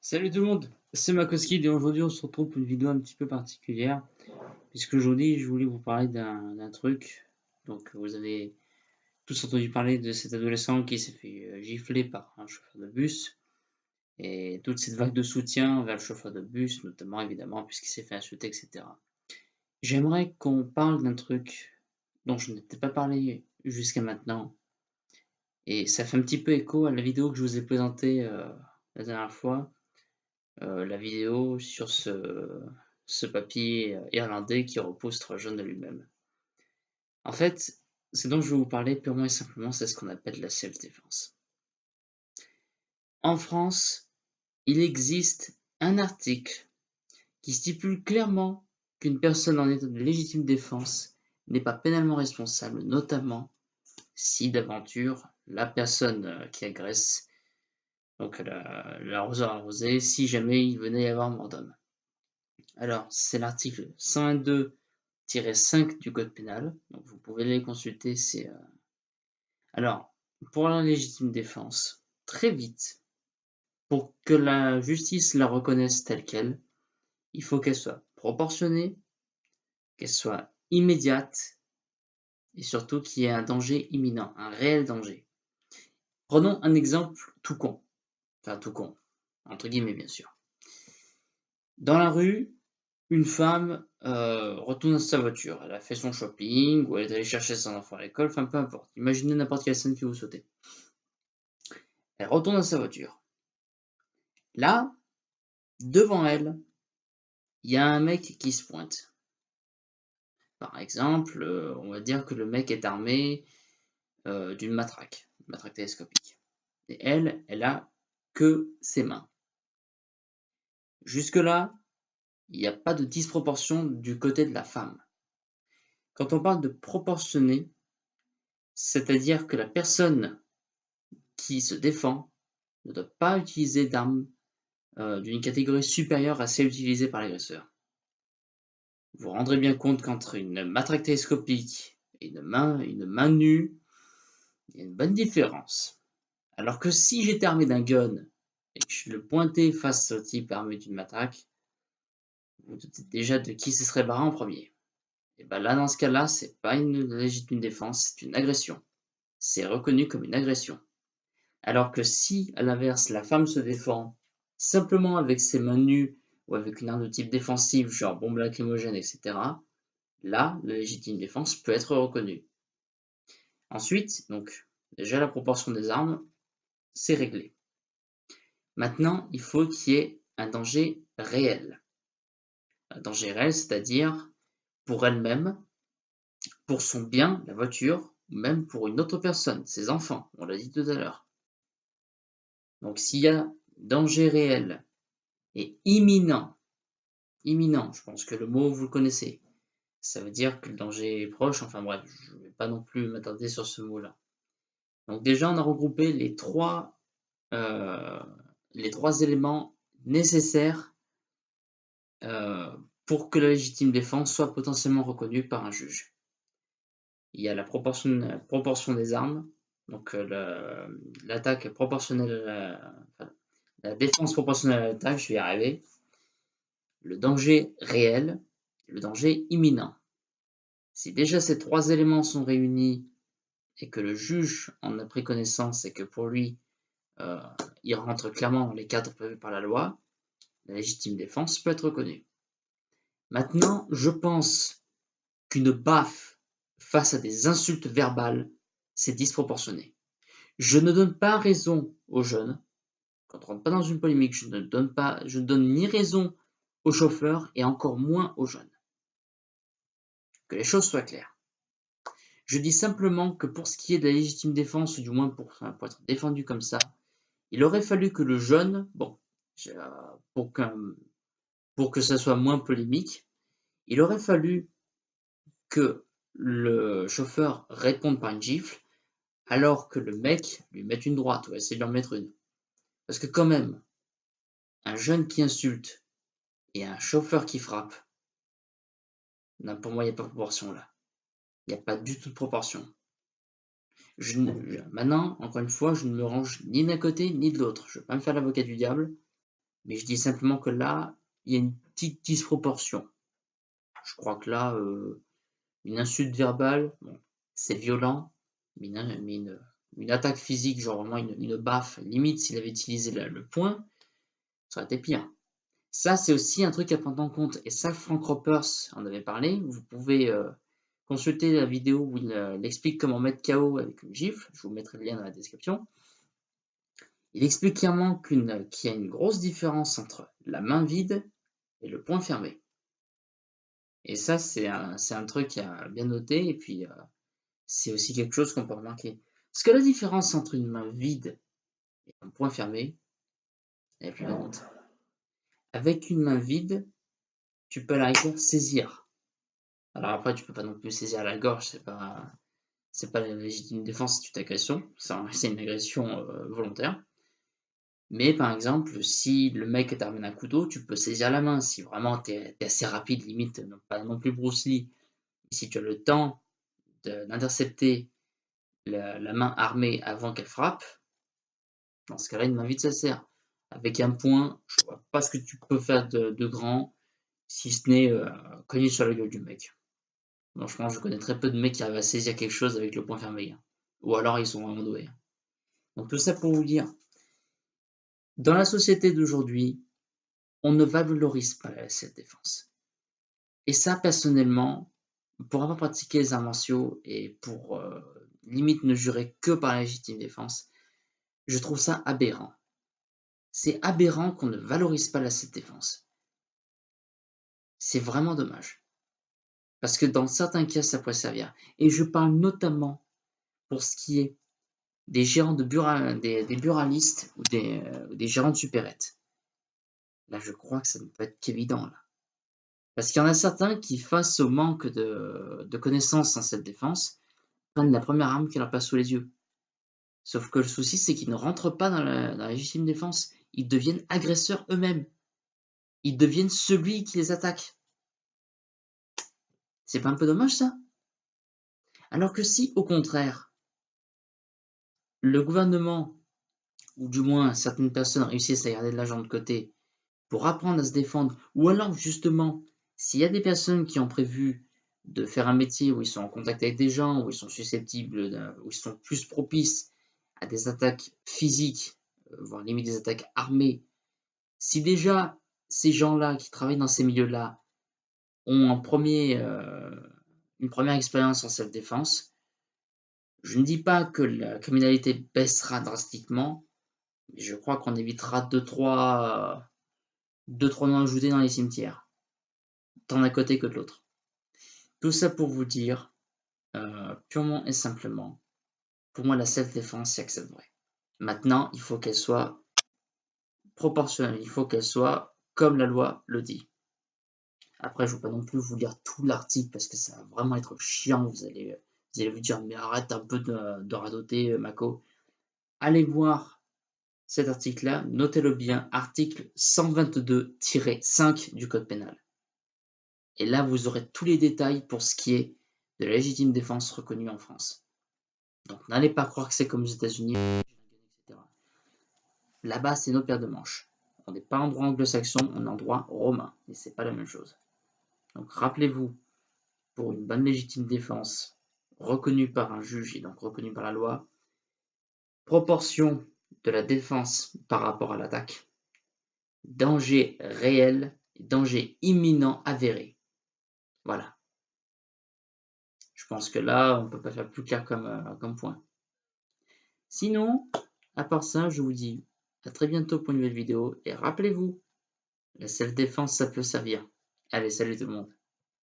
Salut tout le monde, c'est Makoski et aujourd'hui on se retrouve pour une vidéo un petit peu particulière puisque aujourd'hui je voulais vous parler d'un truc. Donc vous avez tous entendu parler de cet adolescent qui s'est fait gifler par un chauffeur de bus et toute cette vague de soutien vers le chauffeur de bus notamment évidemment puisqu'il s'est fait insulter, etc. J'aimerais qu'on parle d'un truc dont je n'étais pas parlé jusqu'à maintenant et ça fait un petit peu écho à la vidéo que je vous ai présentée la dernière fois. La vidéo sur ce papy irlandais qui repousse 3 jeunes de lui-même. En fait, ce dont je vais vous parler purement et simplement, c'est ce qu'on appelle la self-défense. En France, il existe un article qui stipule clairement qu'une personne en état de légitime défense n'est pas pénalement responsable, notamment si d'aventure la personne qui agresse, donc l'arroseur arrosé, si jamais il venait y avoir mort d'homme. Alors, c'est l'article 122-5 du code pénal, donc vous pouvez les consulter. Alors, pour la légitime défense, très vite, pour que la justice la reconnaisse telle qu'elle, il faut qu'elle soit proportionnée, qu'elle soit immédiate et surtout qu'il y ait un danger imminent, un réel danger. Prenons un exemple tout con, enfin tout con, entre guillemets bien sûr. Dans la rue, une femme retourne à sa voiture. Elle a fait son shopping ou elle est allée chercher son enfant à l'école, enfin peu importe. Imaginez n'importe quelle scène que vous sautez. Elle retourne à sa voiture. Là, devant elle, il y a un mec qui se pointe. Par exemple, on va dire que le mec est armé d'une matraque télescopique. Et elle a que ses mains. Jusque-là, il n'y a pas de disproportion du côté de la femme. Quand on parle de proportionné, c'est-à-dire que la personne qui se défend ne doit pas utiliser d'armes d'une catégorie supérieure à celle utilisée par l'agresseur. Vous vous rendrez bien compte qu'entre une matraque télescopique et une main nue, il y a une bonne différence. Alors que si j'étais armé d'un gun et que je le pointais face au type armé d'une matraque, vous doutez déjà de qui ce serait barré en premier. Et bien là, dans ce cas-là, c'est pas une légitime défense, c'est une agression. C'est reconnu comme une agression. Alors que si, à l'inverse, la femme se défend simplement avec ses mains nues ou avec une arme de type défensive, genre bombe lacrymogène, etc., là, la légitime défense peut être reconnue. Ensuite, donc, déjà la proportion des armes, c'est réglé. Maintenant, il faut qu'il y ait un danger réel. Un danger réel, c'est-à-dire pour elle-même, pour son bien, la voiture, ou même pour une autre personne, ses enfants, on l'a dit tout à l'heure. Donc s'il y a danger réel et imminent, je pense que le mot vous le connaissez, ça veut dire que le danger est proche, enfin bref, je ne vais pas non plus m'attarder sur ce mot-là. Donc déjà, on a regroupé euh, les trois éléments nécessaires pour que la légitime défense soit potentiellement reconnue par un juge. Il y a la proportion des armes, donc l'attaque proportionnelle, la défense proportionnelle à l'attaque, je vais y arriver, le danger réel, le danger imminent. Si déjà ces trois éléments sont réunis et que le juge en a pris connaissance et que pour lui, il rentre clairement dans les cadres prévus par la loi, la légitime défense peut être reconnue. Maintenant, je pense qu'une baffe face à des insultes verbales, c'est disproportionné. Je ne donne pas raison aux jeunes. Quand on ne rentre pas dans une polémique, je ne donne ni raison aux chauffeurs et encore moins aux jeunes. Que les choses soient claires. Je dis simplement que pour ce qui est de la légitime défense, ou du moins pour être défendu comme ça, il aurait fallu que le jeune, pour que ça soit moins polémique, il aurait fallu que le chauffeur réponde par une gifle, alors que le mec lui mette une droite, ou essaie de lui en mettre une. Parce que quand même, un jeune qui insulte et un chauffeur qui frappe, pour moi, il n'y a pas de proportion là. Il n'y a pas du tout de proportion. Maintenant, encore une fois, je ne me range ni d'un côté ni de l'autre. Je ne vais pas me faire l'avocat du diable, Mais je dis simplement que là, il y a une petite disproportion. Je crois que là, une insulte verbale, bon, c'est violent, mais une attaque physique, genre vraiment une baffe, limite s'il avait utilisé le poing, ça aurait été pire. Ça, c'est aussi un truc à prendre en compte. Et ça, Frank Ropers en avait parlé. Vous pouvez consulter la vidéo où il explique comment mettre KO avec une gifle. Je vous mettrai le lien dans la description. Il explique clairement qu'il y a une grosse différence entre la main vide et le poing fermé. Et ça, c'est un truc à bien noter. Et puis, c'est aussi quelque chose qu'on peut remarquer. Parce que la différence entre une main vide et un poing fermé est plus grande. Avec une main vide, tu peux à la rigueur saisir. Alors après, tu peux pas non plus saisir à la gorge, c'est pas la légitime défense, c'est une agression, c'est une agression volontaire. Mais par exemple, si le mec t'amène un couteau, tu peux saisir la main. Si vraiment t'es assez rapide, limite, pas non plus Bruce Lee, si tu as le temps d'intercepter la main armée avant qu'elle frappe, dans ce cas-là, une main vide, ça sert. Avec un poing, je vois pas ce que tu peux faire de grand, si ce n'est cogner sur la gueule du mec. Franchement, je connais très peu de mecs qui arrivent à saisir quelque chose avec le poing fermé. Ou alors ils sont vraiment doués. Donc tout ça pour vous dire, dans la société d'aujourd'hui, on ne valorise pas la self-défense. Et ça, personnellement, pour avoir pratiqué les arts martiaux et pour limite ne jurer que par la légitime défense, je trouve ça aberrant. C'est aberrant qu'on ne valorise pas la self-défense. C'est vraiment dommage. Parce que dans certains cas, ça pourrait servir. Et je parle notamment pour ce qui est des gérants de des buralistes ou des gérants de supérettes. Là, je crois que ça ne peut être qu'évident. Là. Parce qu'il y en a certains qui, face au manque de connaissances en cette défense, prennent la première arme qui leur passe sous les yeux. Sauf que le souci, c'est qu'ils ne rentrent pas dans la légitime défense. Ils deviennent agresseurs eux-mêmes. Ils deviennent celui qui les attaque. C'est pas un peu dommage, ça? Alors que si, au contraire, le gouvernement, ou du moins certaines personnes réussissent à garder de l'argent de côté pour apprendre à se défendre, ou alors justement, s'il y a des personnes qui ont prévu de faire un métier où ils sont en contact avec des gens, où ils sont susceptibles, où ils sont plus propices à des attaques physiques, voire limite des attaques armées, si déjà ces gens-là qui travaillent dans ces milieux-là ont une première expérience en self-défense, je ne dis pas que la criminalité baissera drastiquement, mais je crois qu'on évitera 2-3 noms ajoutés dans les cimetières, tant d'un côté que de l'autre. Tout ça pour vous dire, purement et simplement, pour moi la self-défense, c'est accepté. Maintenant, il faut qu'elle soit proportionnelle, il faut qu'elle soit comme la loi le dit. Après, je ne veux pas non plus vous lire tout l'article parce que ça va vraiment être chiant, vous allez vous dire mais arrête un peu de radoter, Mako. Allez voir cet article-là, notez-le bien, article 122-5 du Code pénal. Et là, vous aurez tous les détails pour ce qui est de la légitime défense reconnue en France. Donc n'allez pas croire que c'est comme aux États-Unis, etc. Là-bas, c'est notre paire de manches. On n'est pas en droit anglo-saxon, on est en droit romain, et c'est pas la même chose. Donc rappelez-vous, pour une bonne légitime défense reconnue par un juge et donc reconnue par la loi, proportion de la défense par rapport à l'attaque, danger réel et danger imminent avéré. Voilà. Je pense que là, on ne peut pas faire plus clair comme point. Sinon, à part ça, je vous dis à très bientôt pour une nouvelle vidéo et rappelez-vous, la self-défense, ça peut servir. Allez, salut tout le monde.